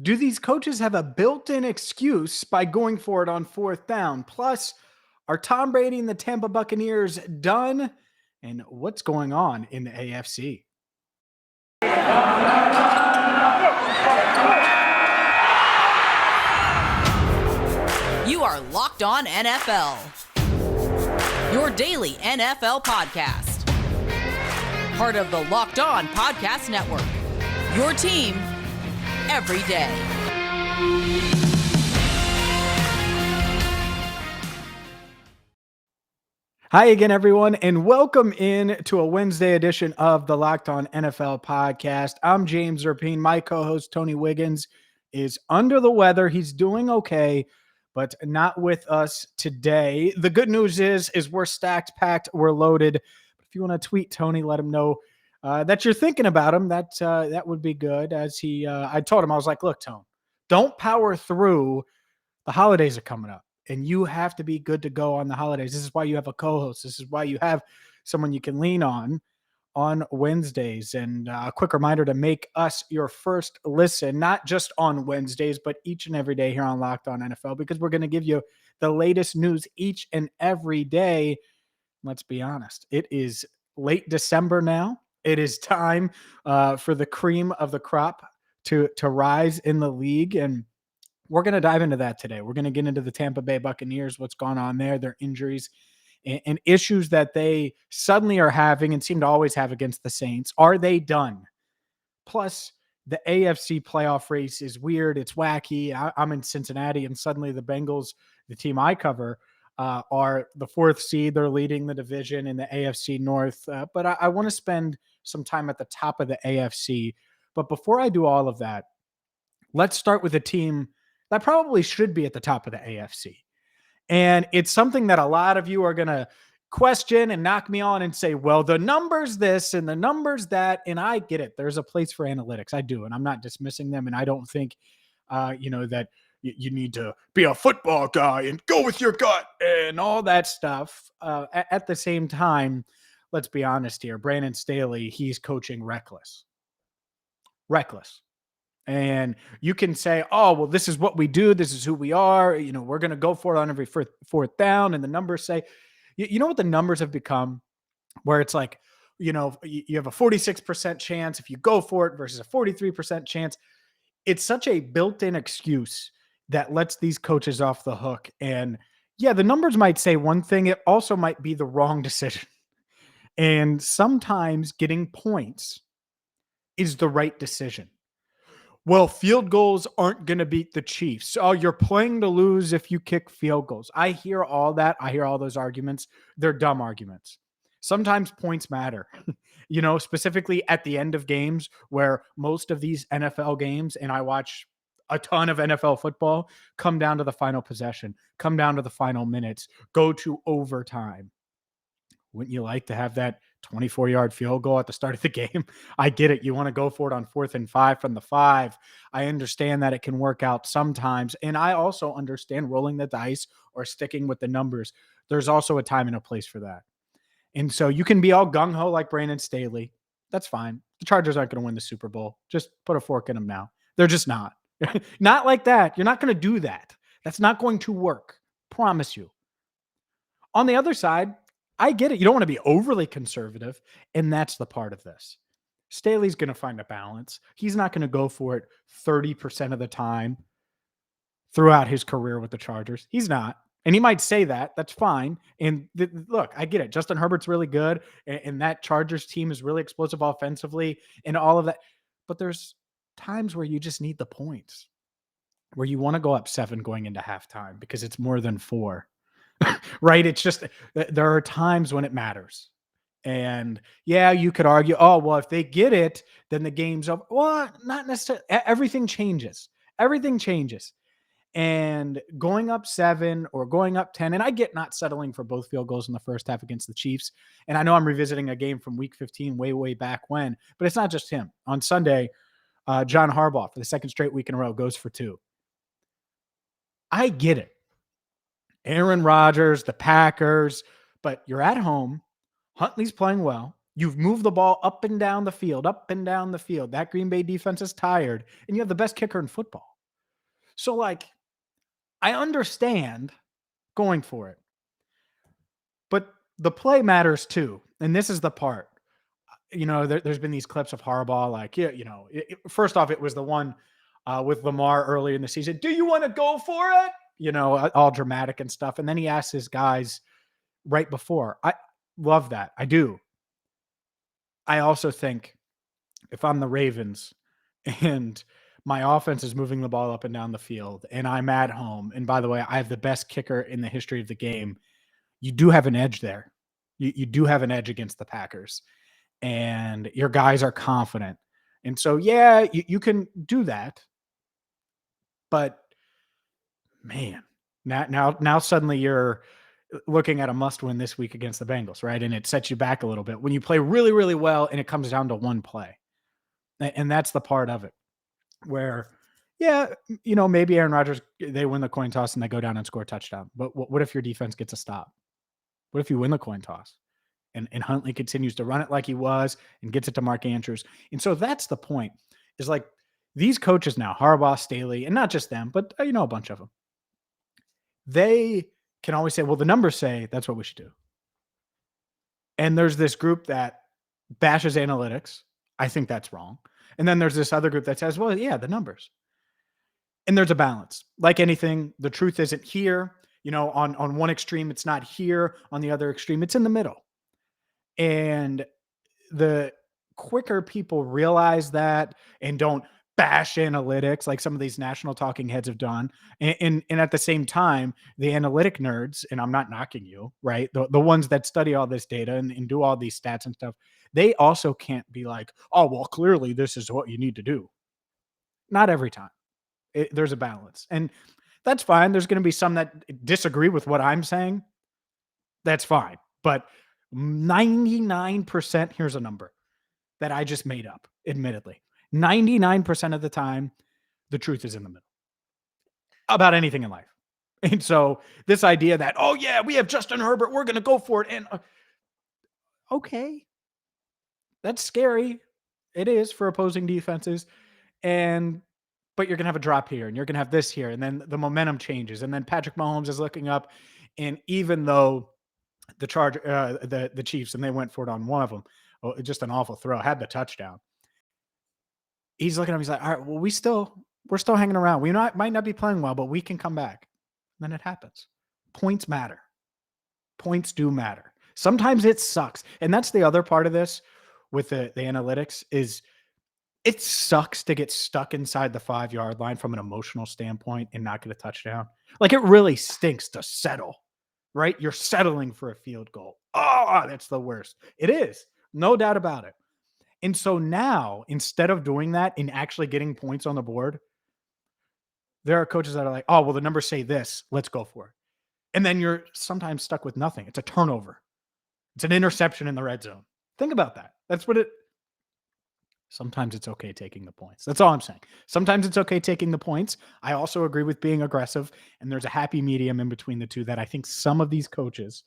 Do these coaches have a built-in excuse by going for it on fourth down? Plus, are Tom Brady and the Tampa Buccaneers done? And what's going on in the AFC? You are Locked On NFL, your daily NFL podcast. Part of the Locked On Podcast Network, your team every day. Hi again, everyone, and welcome in to a Wednesday edition of the Locked On NFL podcast. I'm James Rapien. My co-host, Tony Wiggins, is under the weather. He's doing okay, but not with us today. The good news is we're stacked, packed, we're loaded. If you want to tweet Tony, let him know that you're thinking about him. That would be good. I told him, I was like, look, Tone, don't power through. The holidays are coming up and you have to be good to go on the holidays. This is why you have a co-host. This is why you have someone you can lean on Wednesdays. And a quick reminder to make us your first listen, not just on Wednesdays, but each and every day here on Locked On NFL, because we're going to give you the latest news each and every day. Let's be honest. It is late December now. It is time for the cream of the crop to rise in the league. And we're going to dive into that today. We're going to get into the Tampa Bay Buccaneers, what's gone on there, their injuries and issues that they suddenly are having and seem to always have against the Saints. Are they done? Plus, the AFC playoff race is weird. It's wacky. I'm in Cincinnati, and suddenly the Bengals, the team I cover, are the fourth seed. They're leading the division in the AFC North. But I want to spend some time at the top of the AFC. But before I do all of that, let's start with a team that probably should be at the top of the AFC. And it's something that a lot of you are going to question and knock me on and say, well, the numbers this and the numbers that. And I get it. There's a place for analytics. I do. And I'm not dismissing them. And I don't think, that you need to be a football guy and go with your gut and all that stuff. At the same time, let's be honest here. Brandon Staley, he's coaching reckless. And you can say, oh, well, this is what we do. This is who we are. We're going to go for it on every fourth down. And the numbers say, you know what the numbers have become, where it's like, you have a 46% chance if you go for it versus a 43% chance. It's such a built-in excuse that lets these coaches off the hook. And yeah, the numbers might say one thing. It also might be the wrong decision. And sometimes getting points is the right decision. Well, field goals aren't going to beat the Chiefs. Oh, you're playing to lose if you kick field goals. I hear all that. I hear all those arguments. They're dumb arguments. Sometimes points matter, specifically at the end of games where most of these NFL games, and I watch a ton of NFL football, come down to the final possession, come down to the final minutes, go to overtime. Wouldn't you like to have that 24-yard field goal at the start of the game? I get it. You want to go for it on 4th and 5 from the 5. I understand that it can work out sometimes. And I also understand rolling the dice or sticking with the numbers. There's also a time and a place for that. And so you can be all gung-ho like Brandon Staley. That's fine. The Chargers aren't going to win the Super Bowl. Just put a fork in them now. They're just not. Not like that. You're not going to do that. That's not going to work. Promise you. On the other side, I get it. You don't want to be overly conservative, and that's the part of this. Staley's going to find a balance. He's not going to go for it 30% of the time throughout his career with the Chargers. He's not. And he might say that. That's fine. And look, I get it. Justin Herbert's really good, and that Chargers team is really explosive offensively and all of that. But there's times where you just need the points, where you want to go up 7 going into halftime because it's more than 4. Right? It's just there are times when it matters. And yeah, you could argue, oh, well, if they get it, then the game's up. Well, not necessarily. Everything changes. Everything changes. And going up 7 or going up 10, and I get not settling for both field goals in the first half against the Chiefs. And I know I'm revisiting a game from week 15 way back when, but it's not just him. On Sunday, John Harbaugh, for the second straight week in a row, goes for 2. I get it. Aaron Rodgers, the Packers, but you're at home. Huntley's playing well. You've moved the ball up and down the field, up and down the field. That Green Bay defense is tired, and you have the best kicker in football. So, like, I understand going for it, but the play matters too. And this is the part. There's been these clips of Harbaugh, like, yeah, first off, it was the one with Lamar early in the season. Do you want to go for it? All dramatic and stuff. And then he asked his guys right before. I love that. I do. I also think if I'm the Ravens and my offense is moving the ball up and down the field and I'm at home, and by the way, I have the best kicker in the history of the game, you do have an edge there. You do have an edge against the Packers, and your guys are confident. And so, yeah, you can do that. But man, now suddenly you're looking at a must win this week against the Bengals, right? And it sets you back a little bit when you play really, really well and it comes down to one play. And that's the part of it where, yeah, maybe Aaron Rodgers, they win the coin toss and they go down and score a touchdown. But what if your defense gets a stop? What if you win the coin toss and Huntley continues to run it like he was and gets it to Mark Andrews? And so that's the point, is like these coaches now, Harbaugh, Staley, and not just them, but a bunch of them, they can always say, well, the numbers say that's what we should do. And there's this group that bashes analytics. I think that's wrong. And then there's this other group that says, well, yeah, the numbers. And there's a balance. Like anything, the truth isn't here. On one extreme, it's not here. On the other extreme, it's in the middle. And the quicker people realize that and don't bash analytics like some of these national talking heads have done, and at the same time, the analytic nerds, and I'm not knocking you, right? The ones that study all this data and do all these stats and stuff, they also can't be like, oh, well, clearly this is what you need to do. Not every time. There's a balance. And that's fine. There's going to be some that disagree with what I'm saying. That's fine. But 99%, here's a number that I just made up, admittedly. 99% of the time, the truth is in the middle about anything in life. And so this idea that, oh, yeah, we have Justin Herbert, we're going to go for it. And okay, that's scary. It is for opposing defenses. But you're going to have a drop here and you're going to have this here. And then the momentum changes. And then Patrick Mahomes is looking up. And even though the Chiefs, and they went for it on one of them, just an awful throw, had the touchdown. He's looking at him. He's like, all right, well, we're still hanging around. We might not be playing well, but we can come back. And then it happens. Points matter. Points do matter. Sometimes it sucks. And that's the other part of this with the analytics is it sucks to get stuck inside the 5-yard line from an emotional standpoint and not get a touchdown. Like, it really stinks to settle, right? You're settling for a field goal. Oh, that's the worst. It is. No doubt about it. And so now, instead of doing that and actually getting points on the board, there are coaches that are like, oh, well, the numbers say this. Let's go for it. And then you're sometimes stuck with nothing. It's a turnover. It's an interception in the red zone. Think about that. That's what sometimes it's okay taking the points. That's all I'm saying. Sometimes it's okay taking the points. I also agree with being aggressive, and there's a happy medium in between the two that I think some of these coaches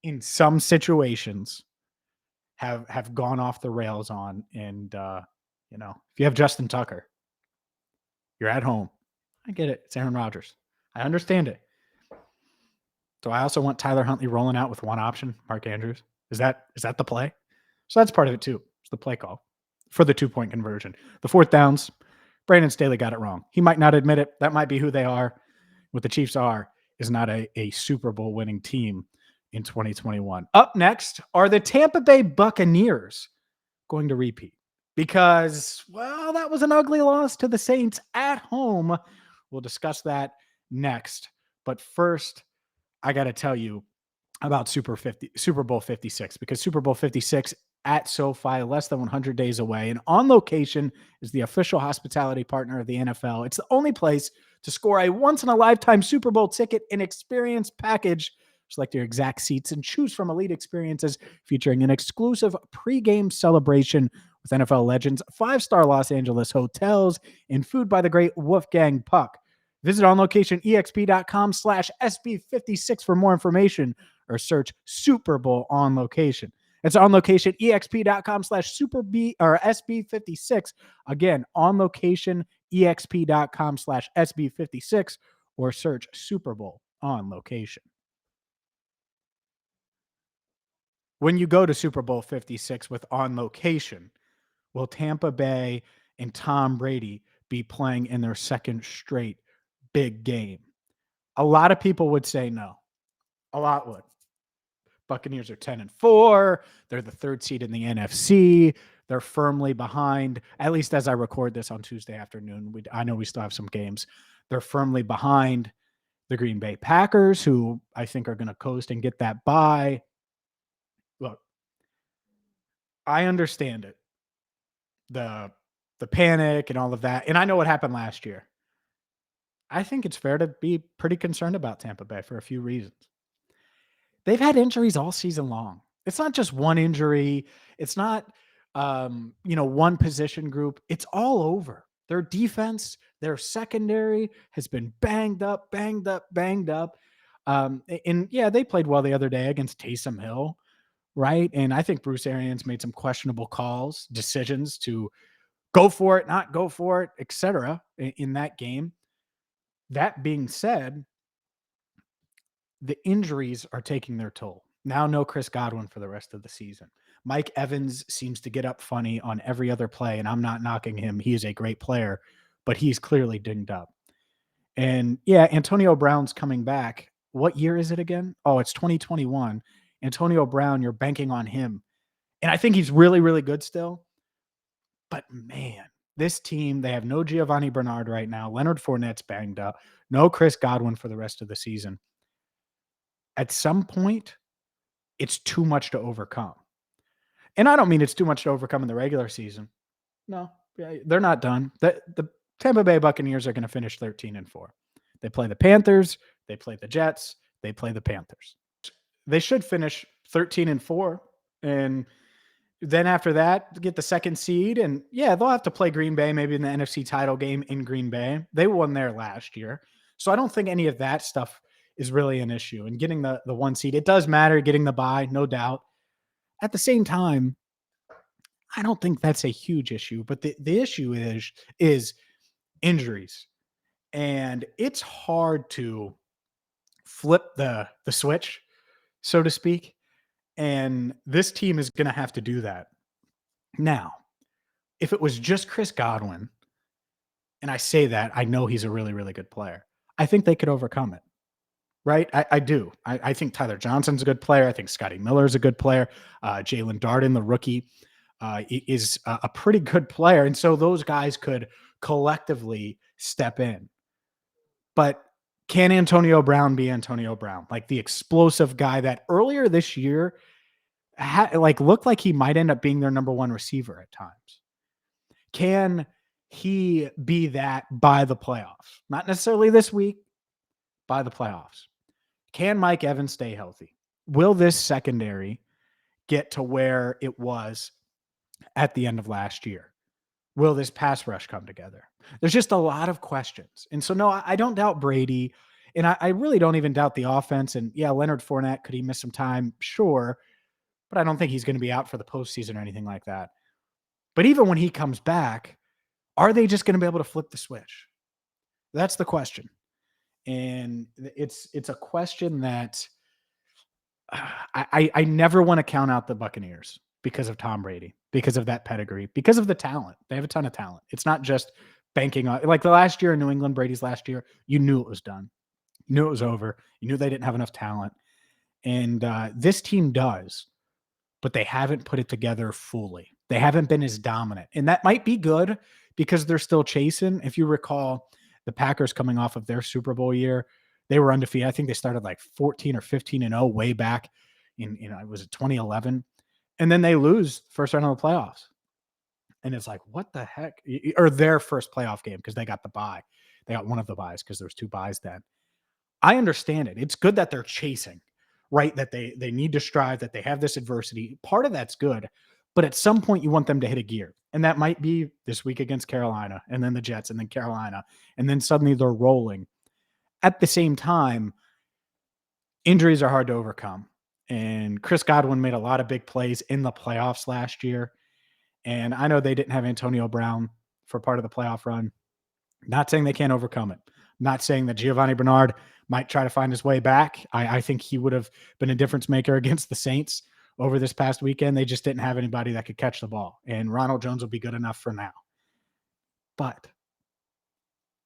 in some situations have gone off the rails on. And, if you have Justin Tucker, you're at home. I get it. It's Aaron Rodgers. I understand it. So I also want Tyler Huntley rolling out with one option, Mark Andrews. Is that the play? So that's part of it too. It's the play call for the 2-point conversion. The 4th downs, Brandon Staley got it wrong. He might not admit it. That might be who they are. What the Chiefs are is not a Super Bowl winning team in 2021. Up next, are the Tampa Bay Buccaneers going to repeat? Because, well, that was an ugly loss to the Saints at home. We'll discuss that next. But first, I got to tell you about Super Bowl 56, because Super Bowl 56 at SoFi, less than 100 days away. And On Location is the official hospitality partner of the NFL. It's the only place to score a once-in-a-lifetime Super Bowl ticket and experience package. Select your exact seats and choose from elite experiences featuring an exclusive pregame celebration with NFL legends, 5-star Los Angeles hotels, and food by the great Wolfgang Puck. Visit onlocationexp.com/SB56 for more information, or search Super Bowl On Location. It's On Location, exp.com/super B or SB56. Again, On Location, exp.com/SB56, or search Super Bowl On Location. When you go to Super Bowl 56 with On Location, will Tampa Bay and Tom Brady be playing in their second straight big game? A lot of people would say no. A lot would. Buccaneers are 10-4. They're the third seed in the NFC. They're firmly behind, at least as I record this on Tuesday afternoon. I know we still have some games. They're firmly behind the Green Bay Packers, who I think are going to coast and get that bye. Look, I understand it. The panic and all of that. And I know what happened last year. I think it's fair to be pretty concerned about Tampa Bay for a few reasons. They've had injuries all season long. It's not just one injury. It's not, one position group. It's all over. Their defense, their secondary has been banged up. And yeah, they played well the other day against Taysom Hill, right? And I think Bruce Arians made some questionable decisions to go for it, not go for it, etc. in that game. That being said, the injuries are taking their toll. Now, no Chris Godwin for the rest of the season. Mike Evans seems to get up funny on every other play, and I'm not knocking him. He is a great player, but he's clearly dinged up. And yeah, Antonio Brown's coming back. What year is it again? Oh, it's 2021. Antonio Brown, you're banking on him. And I think he's really, really good still. But man, this team, they have no Giovanni Bernard right now. Leonard Fournette's banged up. No Chris Godwin for the rest of the season. At some point, it's too much to overcome. And I don't mean it's too much to overcome in the regular season. No, they're not done. The Tampa Bay Buccaneers are going to finish 13-4. They play the Panthers, they play the Jets, they play the Panthers. They should finish 13-4. And then after that, get the second seed. And yeah, they'll have to play Green Bay maybe in the NFC title game in Green Bay. They won there last year. So I don't think any of that stuff is really an issue. And getting the one seed, it does matter, getting the bye, no doubt. At the same time, I don't think that's a huge issue. But the issue is injuries. And it's hard to flip the switch, so to speak. And this team is going to have to do that. Now, if it was just Chris Godwin, and I say that, I know he's a really, really good player, I think they could overcome it. Right? I do. I think Tyler Johnson's a good player. I think Scotty Miller's a good player. Jalen Darden, the rookie, is a pretty good player. And so those guys could collectively step in. But can Antonio Brown be Antonio Brown? Like the explosive guy that earlier this year looked like he might end up being their number one receiver at times. Can he be that by the playoffs? Not necessarily this week, by the playoffs. Can Mike Evans stay healthy? Will this secondary get to where it was at the end of last year? Will this pass rush come together? There's just a lot of questions. And so, no, I don't doubt Brady. And I really don't even doubt the offense. And yeah, Leonard Fournette, could he miss some time? Sure. But I don't think he's going to be out for the postseason or anything like that. But even when he comes back, are they just going to be able to flip the switch? That's the question. And it's a question that I never want to count out the Buccaneers because of Tom Brady, because of that pedigree, because of the talent. They have a ton of talent. It's not just banking on, like the last year in New England, Brady's last year, you knew it was done. You knew it was over. You knew they didn't have enough talent. And this team does, but they haven't put it together fully. They haven't been as dominant. And that might be good because they're still chasing. If you recall, the Packers coming off of their Super Bowl year, they were undefeated. I think they started like 14 or 15-0 way back in, it was 2011. And then they lose first round of the playoffs. And it's like, what the heck? Or their first playoff game because they got the bye. They got one of the byes because there was two byes then. I understand it. It's good that they're chasing, right? That they need to strive, that they have this adversity. Part of that's good. But at some point, you want them to hit a gear. And that might be this week against Carolina, and then the Jets, and then Carolina. And then suddenly they're rolling. At the same time, injuries are hard to overcome. And Chris Godwin made a lot of big plays in the playoffs last year. And I know they didn't have Antonio Brown for part of the playoff run. Not saying they can't overcome it. Not saying that Giovanni Bernard might try to find his way back. I think he would have been a difference maker against the Saints over this past weekend. They just didn't have anybody that could catch the ball. And Ronald Jones will be good enough for now. But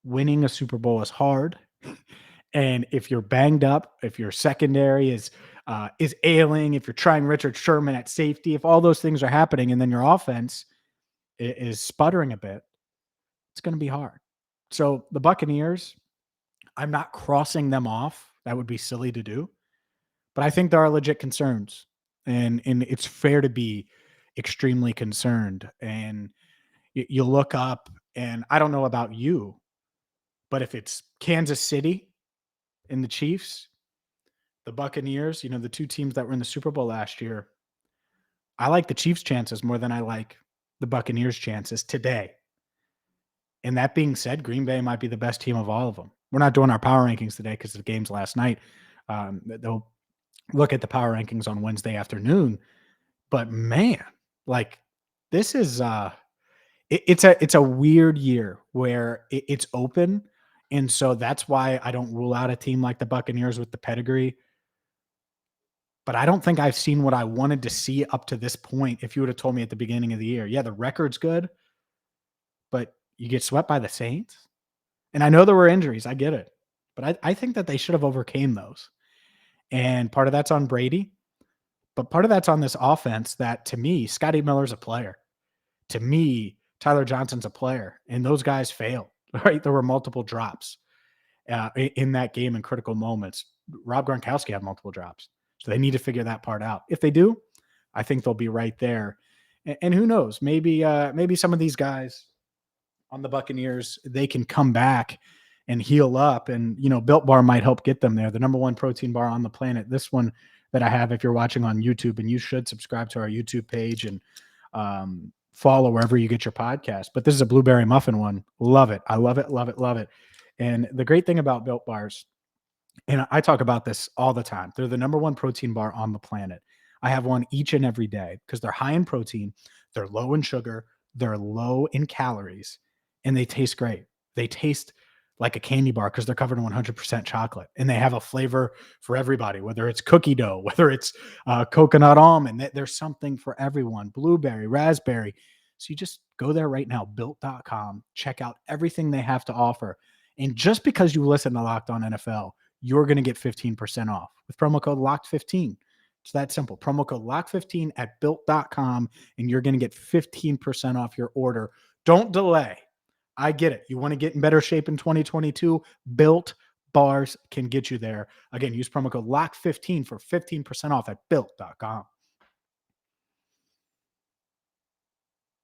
winning a Super Bowl is hard. And if you're banged up, if your secondary is ailing, if you're trying Richard Sherman at safety, if all those things are happening and then your offense is sputtering a bit, it's going to be hard. So the Buccaneers, I'm not crossing them off. That would be silly to do. But I think there are legit concerns. And it's fair to be extremely concerned. And you look up, and I don't know about you, but if it's Kansas City and the Chiefs, the Buccaneers, the two teams that were in the Super Bowl last year, I like the Chiefs' chances more than I like the Buccaneers' chances today. And that being said, Green Bay might be the best team of all of them. We're not doing our power rankings today because of the games last night. They'll look at the power rankings on Wednesday afternoon. But man, like this is it's a weird year where it's open. And so that's why I don't rule out a team like the Buccaneers with the pedigree. But I don't think I've seen what I wanted to see up to this point. If you would have told me at the beginning of the year, yeah, the record's good, but you get swept by the Saints. And I know there were injuries. I get it. But I think that they should have overcame those. And part of that's on Brady. But part of that's on this offense that, to me, Scotty Miller's a player. To me, Tyler Johnson's a player. And those guys failed, right? There were multiple drops in that game in critical moments. Rob Gronkowski had multiple drops. So they need to figure that part out. If they do, I think they'll be right there. And who knows? Maybe some of these guys on the Buccaneers, they can come back and heal up. And, Built Bar might help get them there. The number one protein bar on the planet. This one that I have, if you're watching on YouTube, and you should subscribe to our YouTube page and follow wherever you get your podcast. But this is a blueberry muffin one. Love it. I love it, love it, love it. And the great thing about Built Bars, and I talk about this all the time, they're the number one protein bar on the planet. I have one each and every day because they're high in protein, they're low in sugar, they're low in calories, and they taste great. They taste like a candy bar because they're covered in 100% chocolate, and they have a flavor for everybody, whether it's cookie dough, whether it's coconut almond. There's something for everyone, blueberry, raspberry. So you just go there right now, built.com, check out everything they have to offer. And just because you listen to Locked On NFL, you're going to get 15% off with promo code LOCKED15. It's that simple. Promo code LOCKED15 at built.com, and you're going to get 15% off your order. Don't delay. I get it. You want to get in better shape in 2022? Built Bars can get you there. Again, use promo code LOCK15 for 15% off at built.com.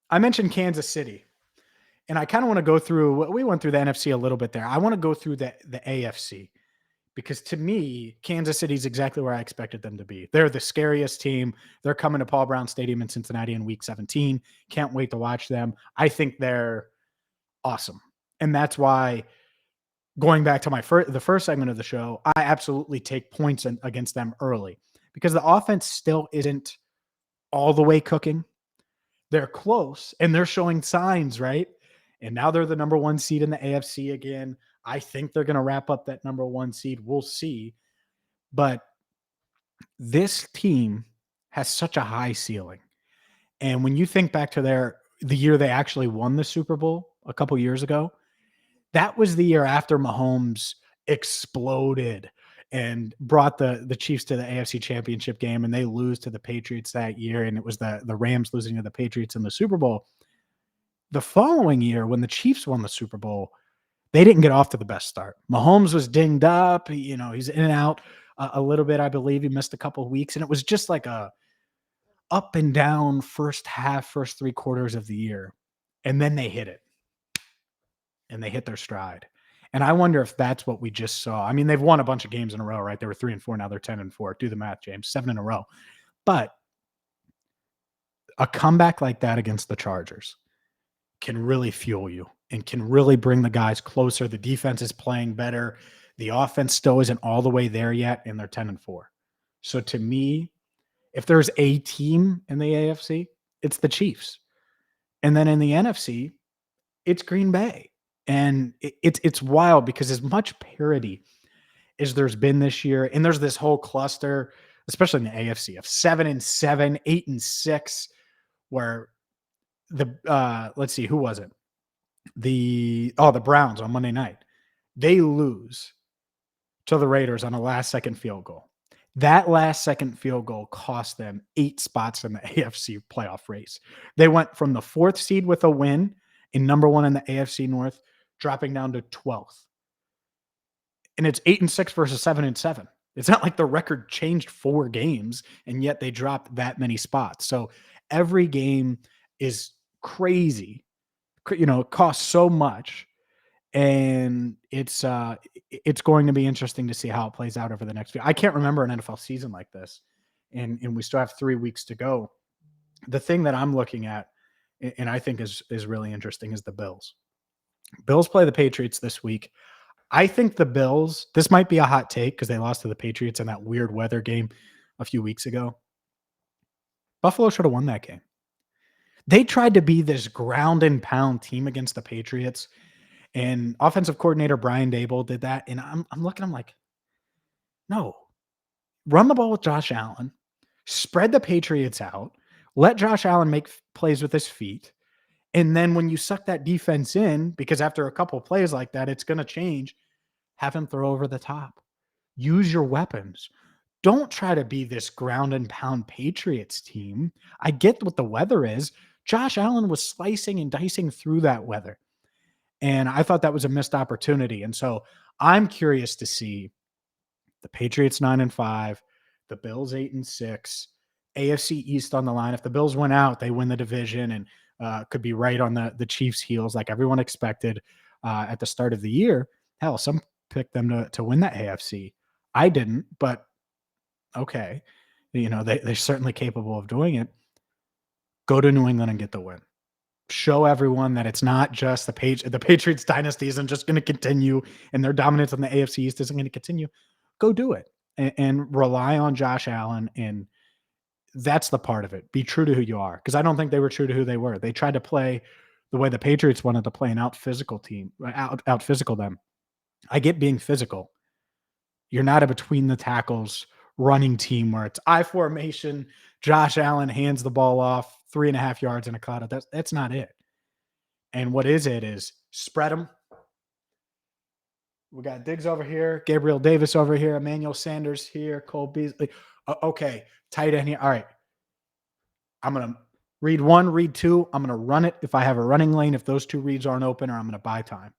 I mentioned Kansas City, and I kind of want to go through, we went through the NFC a little bit there. I want to go through the AFC, because to me, Kansas City is exactly where I expected them to be. They're the scariest team. They're coming to Paul Brown Stadium in Cincinnati in week 17. Can't wait to watch them. I think they're awesome. And that's why, going back to the first segment of the show, I absolutely take points against them early, because the offense still isn't all the way cooking. They're close, and they're showing signs, right? And now they're the number one seed in the AFC again. I think they're going to wrap up that number one seed. We'll see. But this team has such a high ceiling. And when you think back to the year they actually won the Super Bowl a couple years ago, that was the year after Mahomes exploded and brought the Chiefs to the AFC Championship game, and they lose to the Patriots that year, and it was the Rams losing to the Patriots in the Super Bowl. The following year, when the Chiefs won the Super Bowl, they didn't get off to the best start. Mahomes was dinged up. He's in and out a little bit. I believe he missed a couple of weeks, and it was just like a up and down first half, first three quarters of the year. And then they hit it, and they hit their stride. And I wonder if that's what we just saw. I mean, they've won a bunch of games in a row, right? They were 3-4. Now they're 10-4. Do the math, James. 7 in a row. But a comeback like that against the Chargers can really fuel you and can really bring the guys closer. The defense is playing better. The offense still isn't all the way there yet, and they're 10-4. So to me, If there's a team in the AFC, it's the Chiefs. And then in the NFC, it's Green Bay. And it's wild because as much parity as there's been this year, and there's this whole cluster, especially in the AFC, of 7-7, 8-6, where let's see, who was it? The Browns on Monday night. They lose to the Raiders on a last-second field goal. That last-second field goal cost them 8 spots in the AFC playoff race. They went from the 4th seed with a win in number 1 in the AFC North, dropping down to 12th. And it's 8-6 versus 7-7. It's not like the record changed 4 games, and yet they dropped that many spots. So every game is crazy. It costs so much. And it's going to be interesting to see how it plays out over the next few. I can't remember an NFL season like this, and we still have 3 weeks to go. The thing that I'm looking at, and I think is really interesting, is the Bills. Bills play the Patriots this week. I think the Bills, this might be a hot take because they lost to the Patriots in that weird weather game a few weeks ago. Buffalo should have won that game. They tried to be this ground and pound team against the Patriots. And offensive coordinator Brian Daboll did that. And I'm looking, I'm like, no, run the ball with Josh Allen, spread the Patriots out, let Josh Allen make plays with his feet. And then when you suck that defense in, because after a couple of plays like that, it's going to change, have him throw over the top. Use your weapons. Don't try to be this ground and pound Patriots team. I get what the weather is. Josh Allen was slicing and dicing through that weather. And I thought that was a missed opportunity. And so I'm curious to see the Patriots 9-5, the Bills 8-6, AFC East on the line. If the Bills win out, they win the division and could be right on the Chiefs' heels like everyone expected at the start of the year. Hell, some picked them to win that AFC. I didn't, but okay. They're certainly capable of doing it. Go to New England and get the win. Show everyone that it's not just the Patriots dynasty isn't just going to continue, and their dominance on the AFC East isn't going to continue. Go do it and rely on Josh Allen, and that's the part of it. Be true to who you are, because I don't think they were true to who they were. They tried to play the way the Patriots wanted to play, an out physical them. I get being physical. You're not a between the tackles running team where it's I formation. Josh Allen hands the ball off 3.5 yards in a cloud. That's not it. And what is it is spread them. We got Diggs over here, Gabriel Davis over here, Emmanuel Sanders here, Cole Beasley. Okay, tight end here. All right. I'm going to read 1, read 2. I'm going to run it if I have a running lane. If those 2 reads aren't open, or I'm going to buy time.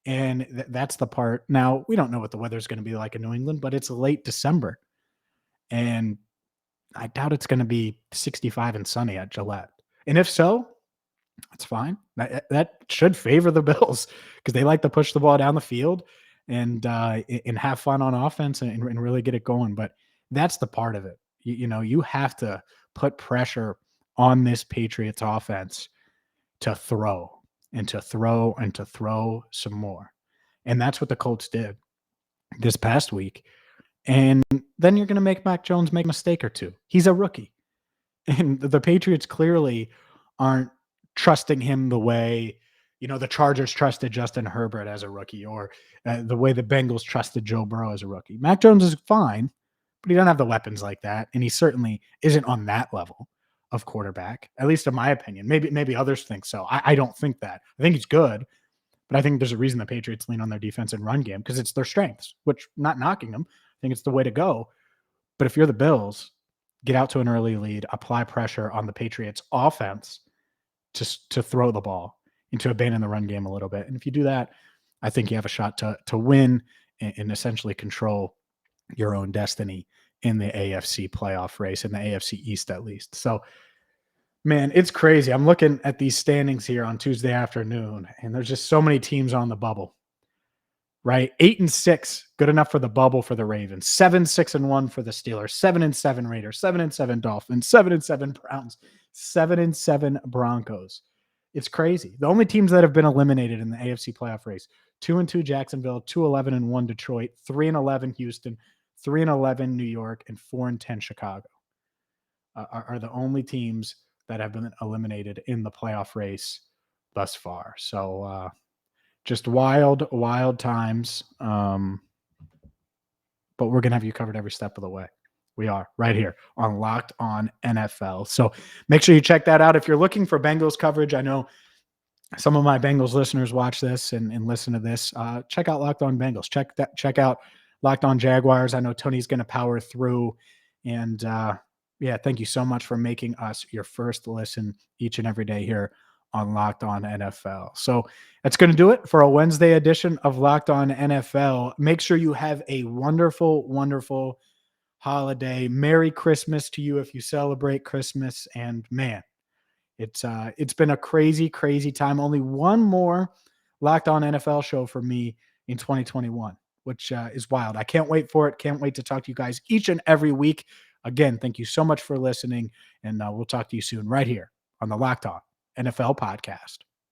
And that's the part. Now, we don't know what the weather's going to be like in New England, but it's late December. And I doubt it's going to be 65 and sunny at Gillette. And if so, that's fine. That should favor the Bills because they like to push the ball down the field and have fun on offense and really get it going. But that's the part of it. You have to put pressure on this Patriots offense to throw and to throw and to throw some more. And that's what the Colts did this past week. And then you're going to make Mac Jones make a mistake or two. He's a rookie. And the Patriots clearly aren't trusting him the way, the Chargers trusted Justin Herbert as a rookie, or the way the Bengals trusted Joe Burrow as a rookie. Mac Jones is fine, but he doesn't have the weapons like that. And he certainly isn't on that level of quarterback, at least in my opinion. Maybe others think so. I don't think that. I think he's good, but I think there's a reason the Patriots lean on their defense and run game because it's their strengths, which, not knocking them, I think it's the way to go. But if you're the Bills, get out to an early lead, apply pressure on the Patriots offense to throw the ball and to abandon the run game a little bit. And if you do that, I think you have a shot to win and essentially control your own destiny in the AFC playoff race, in the AFC East at least. So, man, it's crazy. I'm looking at these standings here on Tuesday afternoon, and there's just so many teams on the bubble. Right? 8-6, good enough for the bubble for the Ravens. 7-6-1 for the Steelers. 7-7 Raiders. 7-7 Dolphins. 7-7 Browns. 7-7 Broncos. It's crazy. The only teams that have been eliminated in the AFC playoff race: 2-2 Jacksonville, 2-11-1 Detroit, 3-11 Houston, 3-11 New York, and 4-10 Chicago. are the only teams that have been eliminated in the playoff race thus far. So just wild times. But we're going to have you covered every step of the way. We are right here on Locked On NFL. So make sure you check that out. If you're looking for Bengals coverage, I know some of my Bengals listeners watch this and listen to this. Check out Locked On Bengals. Check out Locked On Jaguars. I know Tony's going to power through. And thank you so much for making us your first listen each and every day here on Locked On NFL. So that's going to do it for a Wednesday edition of Locked On NFL. Make sure you have a wonderful, wonderful holiday. Merry Christmas to you if you celebrate Christmas. And man, it's been a crazy, crazy time. Only one more Locked On NFL show for me in 2021, which is wild. I can't wait for it. Can't wait to talk to you guys each and every week. Again, thank you so much for listening, and we'll talk to you soon right here on the Locked On NFL podcast.